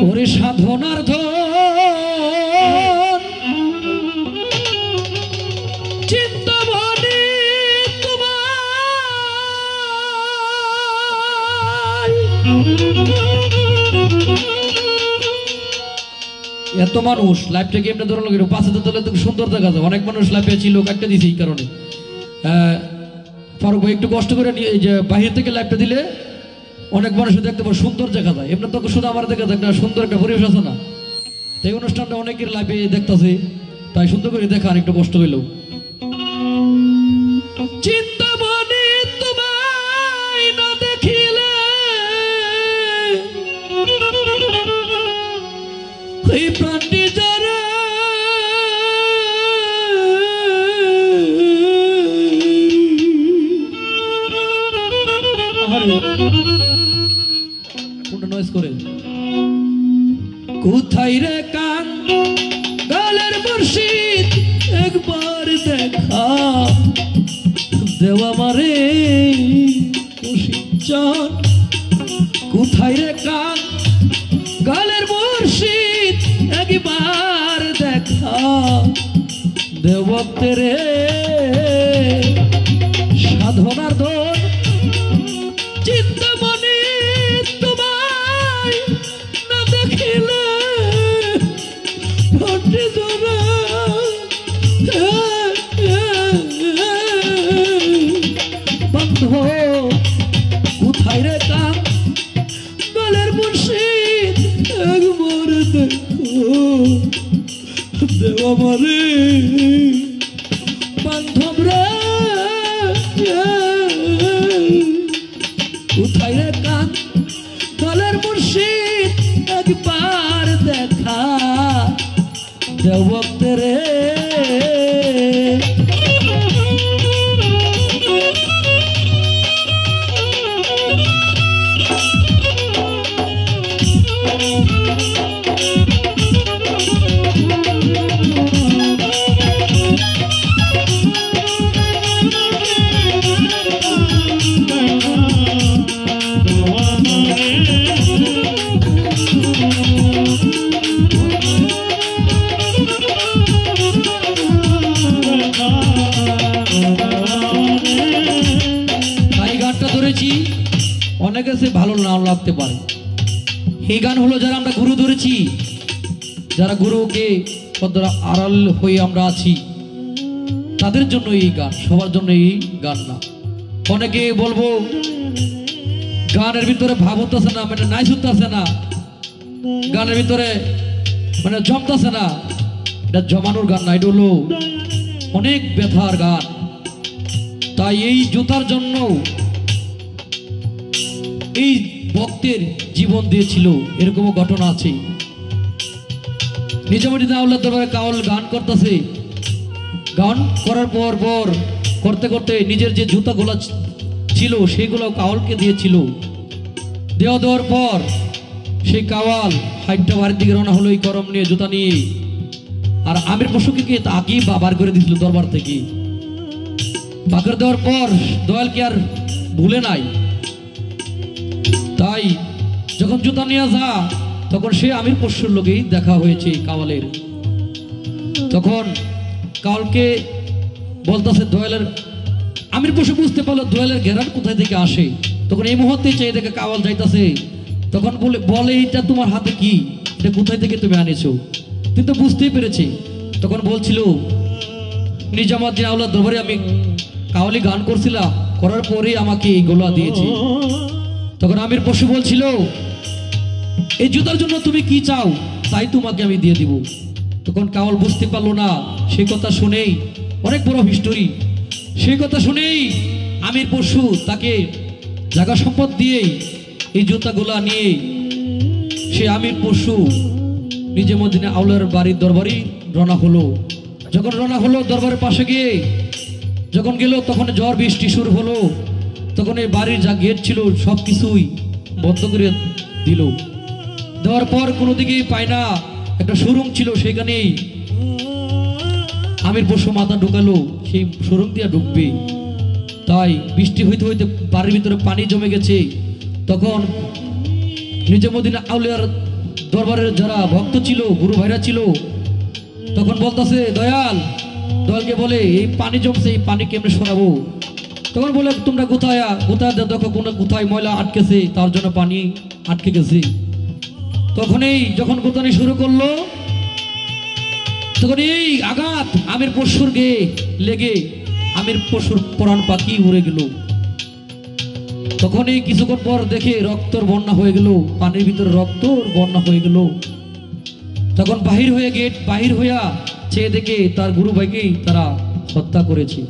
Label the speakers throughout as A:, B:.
A: ওরে সাধনার ধন চিন্তামণি তোমায় এত মানুষ লাইভটা গেমটা ধরে লোক পাশে তোলে তো সুন্দর দেখা যায়। অনেক মানুষ লাইভে ছিল কাটতে দিয়েছে এই কারণে। ফারুক ভাই একটু কষ্ট করে যে বাহির থেকে লাইভটা দিলে অনেক মানুষ দেখতে পারে, সুন্দর দেখা যায়। এমনি তো শুধু আমার দেখা যায় না, সুন্দর একটা পরিবেশ আছে না। এই অনুষ্ঠানটা অনেকের লাইভে দেখতেছে, তাই সুন্দর করে দেখার একটু কষ্ট হইলেও। চিন্তামণি তোমায় না দেখিলে এই প্রাণটি যারা করে কোথায় রে কান গালের মুর্শিদ একবার দেখা দেওয়া মারে চান। কোথায় রে কান গালের মুর্শিদ একবার দেখা দেবতে রে সাধনার দোষ চিন্তামণি তোমায় না দেখিলে ঘটে জোড়া বন্ধ কোথায় রে কান গলের মুর্শিদ একবার দেখো দেওয়া মারে বান্ধব রে কোথায় রে কান গলের মুর্শিদ একবার দেখা দেবতে রে অনেক কাছে ভালো নাও লাগতে পারে। এই গান হলো যারা আমরা গুরু ধরেছি, যারা গুরুকে আড়াল হয়ে আমরা আছি, তাদের জন্য এই গান, সবার জন্য এই গান না। অনেকে বলবো গানের ভিতরে ভাব হতেছে না, মানে নাইস হতেছে না, গানের ভিতরে মানে জমতেছে না, এটা জমানোর গান না, এটা হলো অনেক ব্যথার গান। তাই এই জুতার জন্য এই ভক্তের জীবন দিয়েছিল, এরকমও ঘটনা আছে। নিজামুদ্দিন আউলাদ দরবারে কাওয়াল গান করতেছে, গান করার পর করতে করতে নিজের যে জুতাগুলো ছিল সেগুলো কাওয়ালকে দিয়েছিল। দেওয়ার পর সেই কাওয়াল হাইটটা বাড়ির দিকে রওনা হলো এই করম নিয়ে, জুতা নিয়ে। আর আমির পশুকে আগেই বার করে দিয়েছিল দরবার থেকে। বার করে দেওয়ার পর দয়ালকে আর ভুলে নাই, তাই যখন জুতা নিয়ে যা তখন সে আমির পশুর লোকেই দেখা হয়েছে কাওয়ালের। তখন কাওয়ালকে বলতেছে দয়ালের, আমির পশু বুঝতে পারলো দয়ালের ঘেরার কোথায় থেকে আসে। তখন এই মুহূর্তে চেয়ে দেখে কাওয়াল যাইতেছে, তখন বলে এটা তোমার হাতে কি, এটা কোথায় থেকে তুমি আনেছো? কিন্তু বুঝতেই পেরেছে। তখন বলছিল নিজামুদ্দিন আউলাদ দরবারে আমি কাওয়ালি গান করছিলাম, করার পরে আমাকে এই গোলা দিয়েছে। তখন আমির পশু বলছিল এই জুতার জন্য তুমি কি চাও তাই তোমাকে আমি দিয়ে দিব। তখন কাওয়াল বুঝতে পারলো না, সেই কথা শুনেই অনেক বড় হিস্টোরি, সেই কথা শুনেই আমির পশু তাকে জায়গা সম্পদ দিয়ে এই জুতাগুলা নিয়ে সে আমির পশু নিজামুদ্দিন আউলার বাড়ির দরবারে রওনা হলো। যখন রওনা হলো দরবারের পাশে গিয়ে যখন গেল তখন ঝড় বৃষ্টি শুরু হলো। তখন এই বাড়ির যা গেট ছিল সব কিছুই বন্ধ করে দিল। দেওয়ার পর কোনো দিকেই পায় না, একটা সুরুং ছিল সেখানেই আমির পশু মাথা ঢুকালো, সেই সুরুং দিয়ে ঢুকবে। তাই বৃষ্টি হইতে হইতে বাড়ির ভিতরে পানি জমে গেছে। তখন নিজামুদ্দিন আউলিয়ার দরবারের যারা ভক্ত ছিল, গুরু ভাইরা ছিল, তখন বলতেছে দয়ালকে বলে এই পানি জমছে, এই পানি কেমনে সরাবো? তখন বলে তোমরা কোথায় দেখো কোথায় ময়লা আটকেছে, তার জন্য পানি আটকে গেছে। তখনই যখন গোতানি শুরু করলো, তখন এই আঘাত আমির পশুর গেয়ে লেগে আমির পশুর প্রাণ পাখি উড়ে গেল। তখনই কিছুক্ষণ পর দেখে রক্তর বন্যা হয়ে গেল, পানির ভিতরে রক্তর বন্যা হয়ে গেল। তখন গেট বাহির হইয়া চেয়ে দেখে তার গুরু ভাইকেই তারা হত্যা করেছে।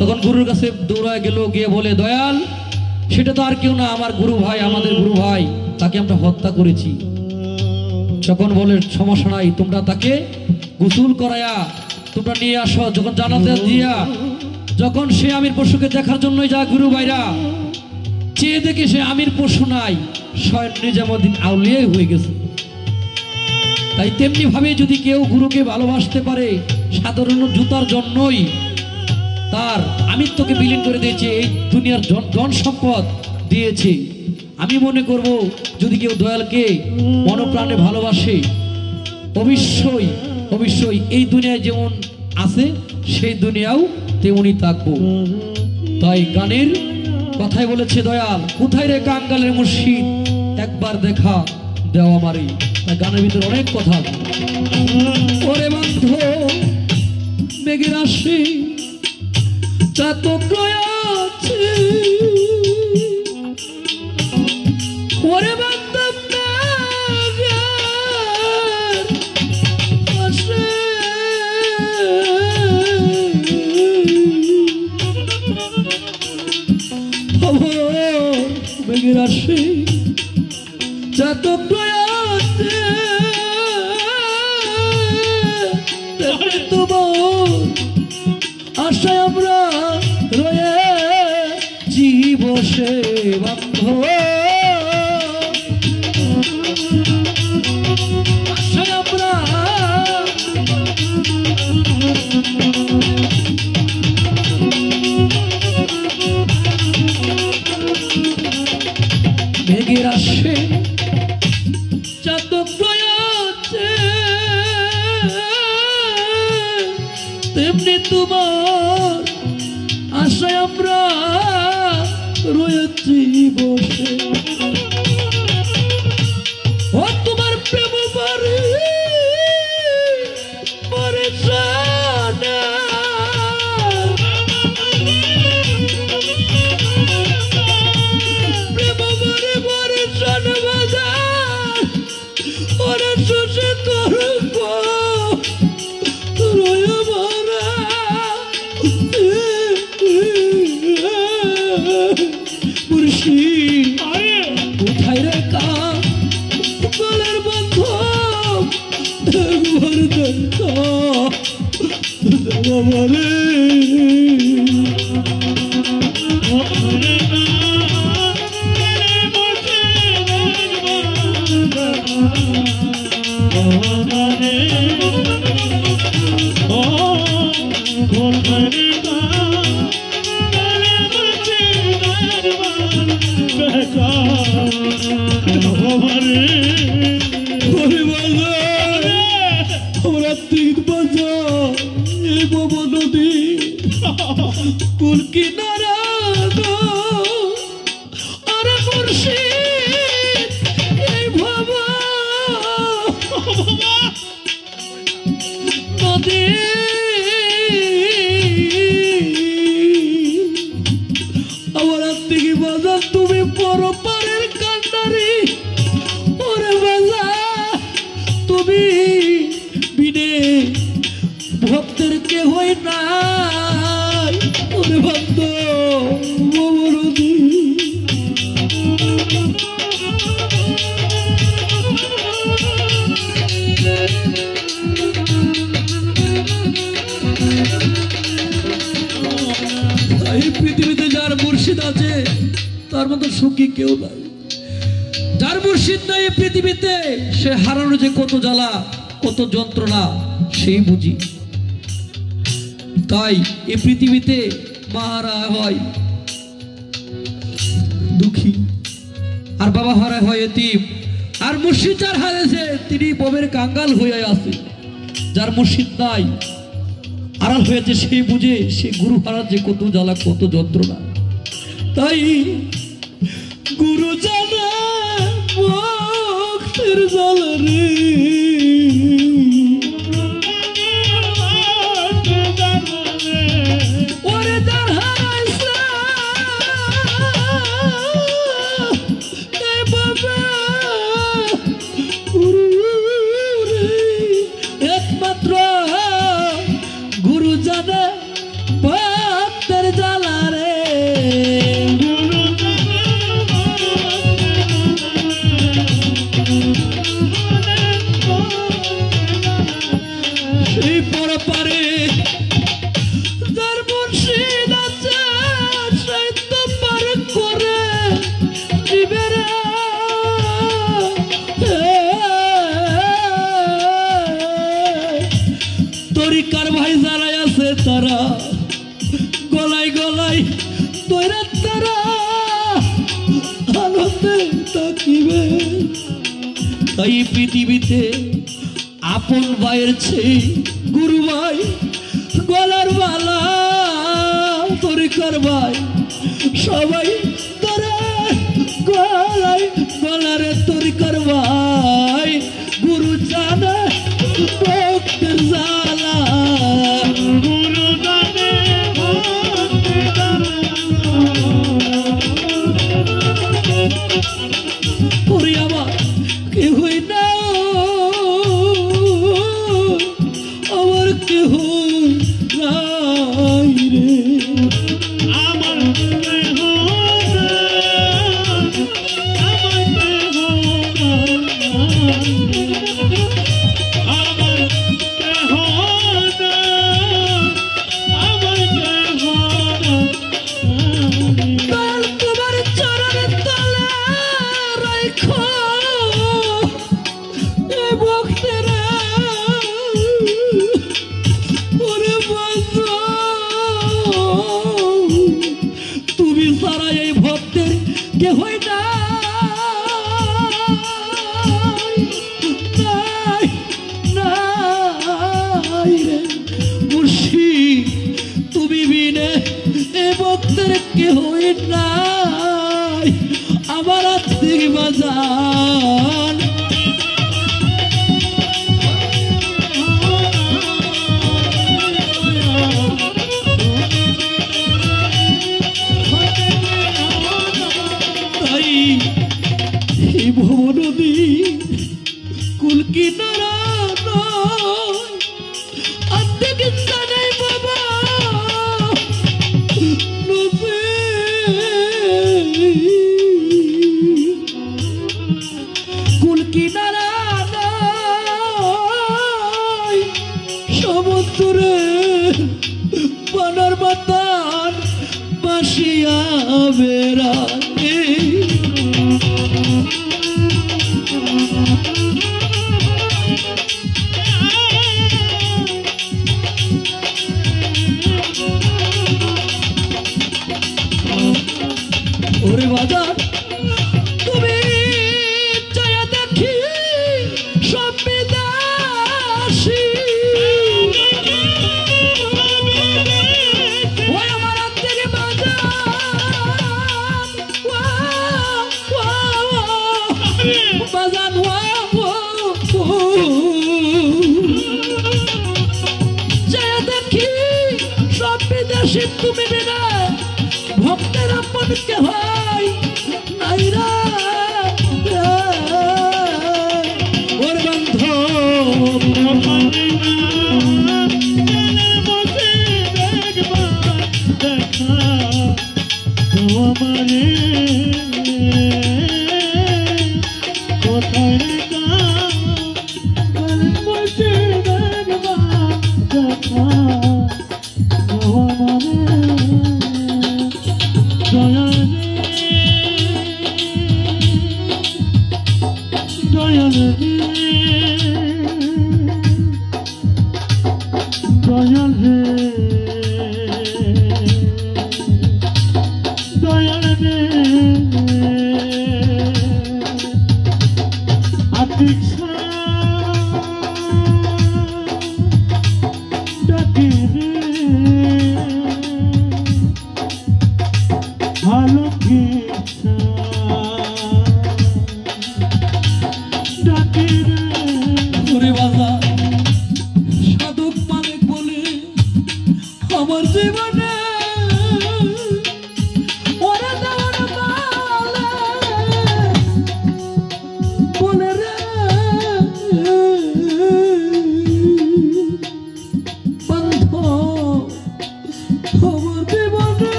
A: তখন গুরুর কাছে দৌড়ায় গেল, গিয়ে বলে দয়াল সেটা তো আর কেউ না, আমার গুরু ভাই, আমাদের গুরু ভাই, তাকে আমরা হত্যা করেছি। তখন বলে সমস্যা নাই, তোমরা তাকে গোসল করায়া তোমরা নিয়ে আসো। যখন জানাজা দিয়া যখন সে আমির পশুকে দেখার জন্যই যা গুরু ভাইরা চেয়ে দেখে সে আমির পশু নাই, স্বয়ং নিজামুদ্দিন আউলিয়াই হয়ে গেছে। তাই তেমনি ভাবে যদি কেউ গুরুকে ভালোবাসতে পারে, সাধারণ জুতার জন্যই তার আমিত্বকে বিলীন করে দিয়েছে, এই দুনিয়ার ধন সম্পদ দিয়েছে। আমি মনে করব যদি কেউ দয়ালকে মনপ্রাণে ভালোবাসে, অবশ্যই অবশ্যই এই দুনিয়ায় যেমন আছে সেই দুনিয়াও তেমনই থাকবো। তাই গানের কথাই বলেছে দয়াল, কোথায় রে কাঙ্গালের মুর্শিদ, একবার দেখা দেও আমারে। গানের ভিতরে অনেক কথা। ওরে বন্ধু মেঘের আসে চাতক আছে, ওরে বন্ধু মেঘের আসে চাতক আছে, তোমার আশায় আমরা রয়েছি বসে বন্ধু, আশায় আমরা মেঘের আসে চাতক আছে, তেমনি তোমার আশায় আমরা রয়েছি বসে। ও তোমার প্রেম বারে মরে জানা, প্রেম বারে মরে জানা বাজার, ওরে শোষে তোর কোথায় রে কালের বন্ধু, একবার দেখা বলে কুল কিনারা আরে মুর্শিদ এই বাবা নদী আমার থেকে বাজার, তুমি বড় পারের কান্ডারি, ওরে বাজার তুমি বিনে ভক্তের কেহই নাই, ওরে ভক্ত এই পৃথিবীতে যার মুর্শিদ আছে তার মতো সুখী কেউ নাই। যার মুর্শিদ নাই এই পৃথিবীতে, সে হারানো যে কত জ্বালা কত যন্ত্রণা সেই বুঝি। তাই এই পৃথিবীতে মারা হয় দুঃখী, আর বাবা হারা হয় এতিম, আর মুর্শিদ যার হারিয়েছে তিনি ববের কাঙ্গাল হয়ে আছে। যার মুর্শিদ নাই, আড়াল হয়েছে, সেই বুঝে সে গুরু হারার যে কত জ্বালা কত যন্ত্রণা। তাই গুরু জানে ভক্তের জ্বালা রে, ওরে যার হারাইছে একমাত্র গুরু জানে ভক্তের জ্বালা রে। সেই পরপারে যার মুর্শিদ আছে সেই তো পার করে দিবে রে। তরিকার ভাই যারা আছে তারা গলায় গলায় তৈরা তারা আনন্দে থাকিবে। তাই পৃথিবীতে আপন ভাইয়ের চেয়ে গুরু ভাই গলার বালা, তরিকার ভাই সবাই তারা গলায় গলারে তরিকার ভাই গুরু জানে ভক্তের জ্বালা। গুরু জানে ভক্তের জ্বালা। ওরে আমার কেহই না, আমার কেহ নাই রে, আমার কেহ কেহই নাই আমার আত্মিক বাজান। তাই এই ভব নদী কুল কিনারা নয়, আত্মিক জানাই বাবা কুল কিনারা নয়, সমুদ্রে বানার বাতান বাসিয়া বেড়ায়। ওরে বাজার তুমি চায়া দেখি সব বিদাসী, ওই আমার আত্মের বাজার বাজান চায়া দেখি সব বিদেশি তুমি বিনা ভক্তের আপন কেহ নাই রে। ওর বন্ধু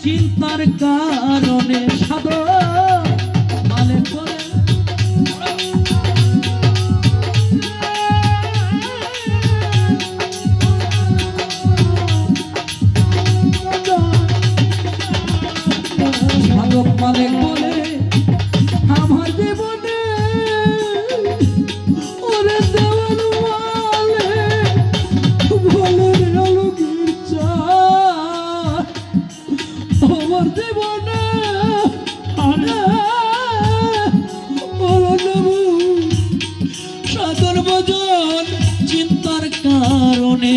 A: চিন্তার কারণে সাধন মালে করে সাধক মালিক বলে আমার জীবনে ওরে দেওয়াল মালে বলে আলোকের চার আমার জীবনে সাধন ভজন চিন্তার কারণে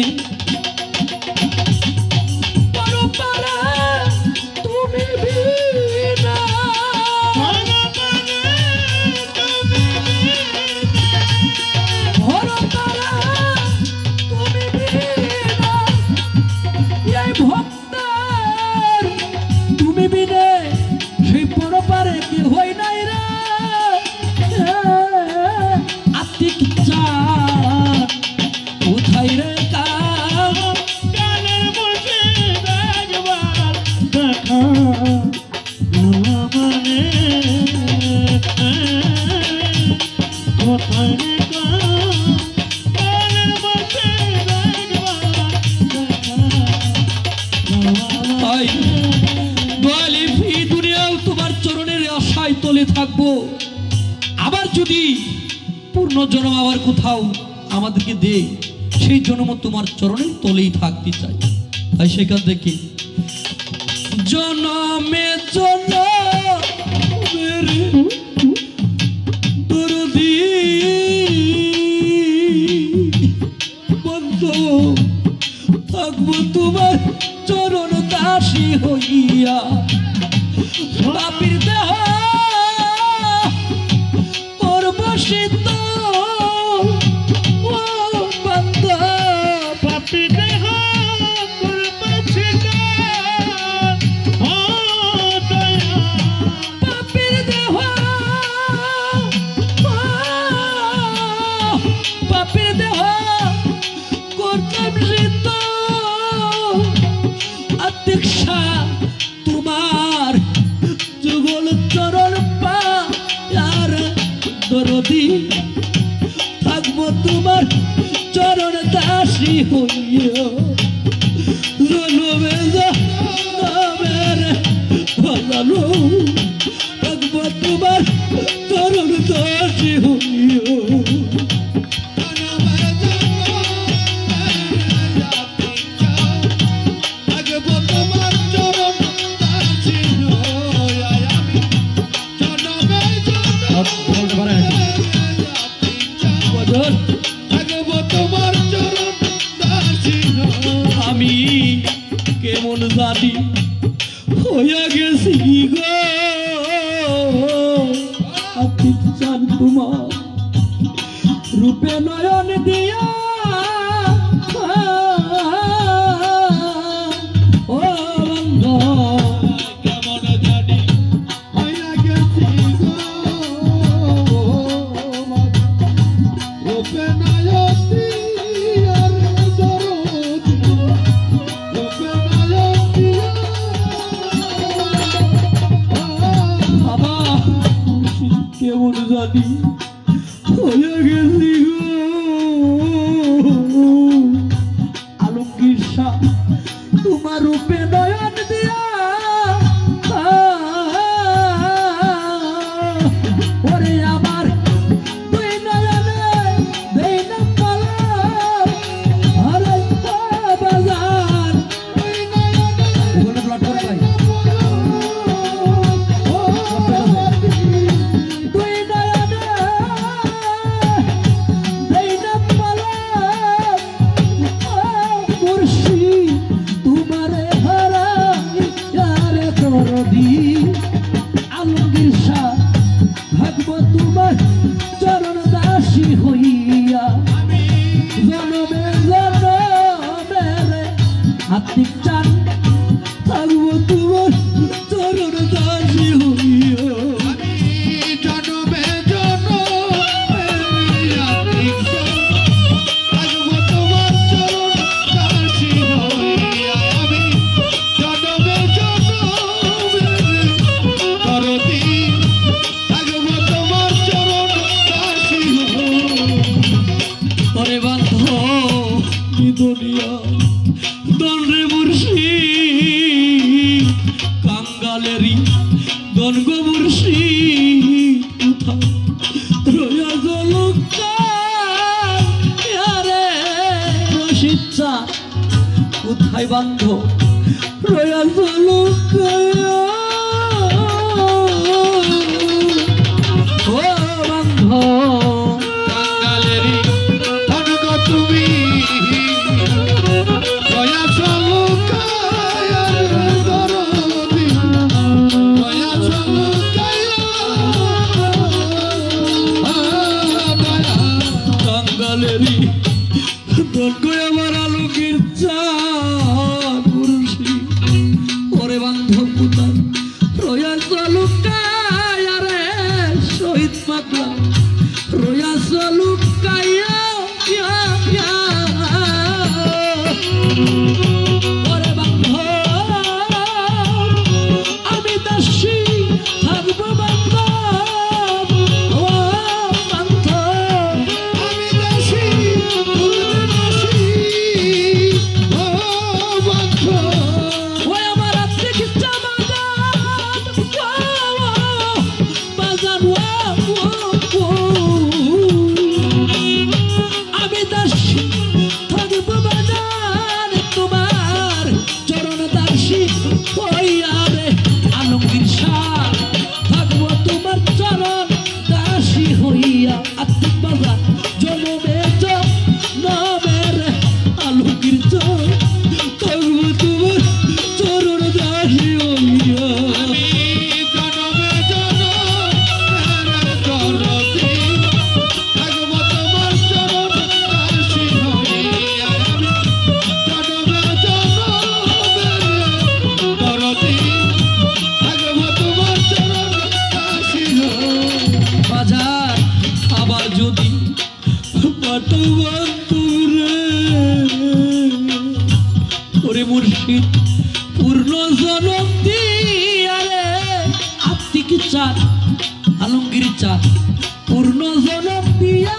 A: থাকবো আবার যদি পূর্ণ জন্ম আবার কোথাও আমাদেরকে দে সেই জন্ম তোমার চরণের তলেই থাকতে চাই। তাই সেখান থেকে জনমে জনমের দরদি বন্ধু থাকবো তোমার চরণ দাসী হইয়া পাপীর দেহ শীত ও বান্দা পাপী দেহ পাপীর দেহ পাপীর দেহ করতাম শীত আতিক্ষা তোমার যুগল চরণ পা দরদি থাকবো তোমার চরণ দাসী হইয়া জনমে জনমের ভালো থাকবো তোমার চরণ দাসী হইয়া আমি কেমন জানি হইয়া গেছি গো আতিক চান তোমার রূপে নয়ন দিয়া ও বন্ধু কেমন জানি হইয়া গেছি গো রূপে নয়ন কেমন জানি হয়ে গেছি আলোকের সাথ তোমার রূপে নয়ন দিয়া ওরে আমার তুই নয়নে দেই না পালা আরে বাজার
B: মুর্শিদ তোমারে হারাই আরে করবি আলমগীর শাহ থাকবো তোমার চরণ দাসী হইয়া জনমে জনমে আত্মিক চান থাকবো তোমার চরণ দাসী হইয়া দুনিয়া দন্ডে মুর্শিদ কাঙ্গালেরই দনগ মুর্শিদ কোথায় রয়া জলকারে রশিদ চাঁদ কোথায় বান্ধ রয়া জলকায় ও বান্ধ কাঙ্গালেরই দনগ তুমি আমার আলোকের চাঁদ মুর্শিদ ওরে বান্ধব পুতার রয়া চলুকায় রে শহীদ পাগলা রয়া চলুকায় ওরে বান্ধব আমি দাসী থাকবো বান্ধব ও বান্ধব আমি দাসী মুর্শিদ পূর্ণ জনম দিয়ারে আত্মিক চাঁদ আলমগীর চাঁদ পূর্ণ জনম দিয়া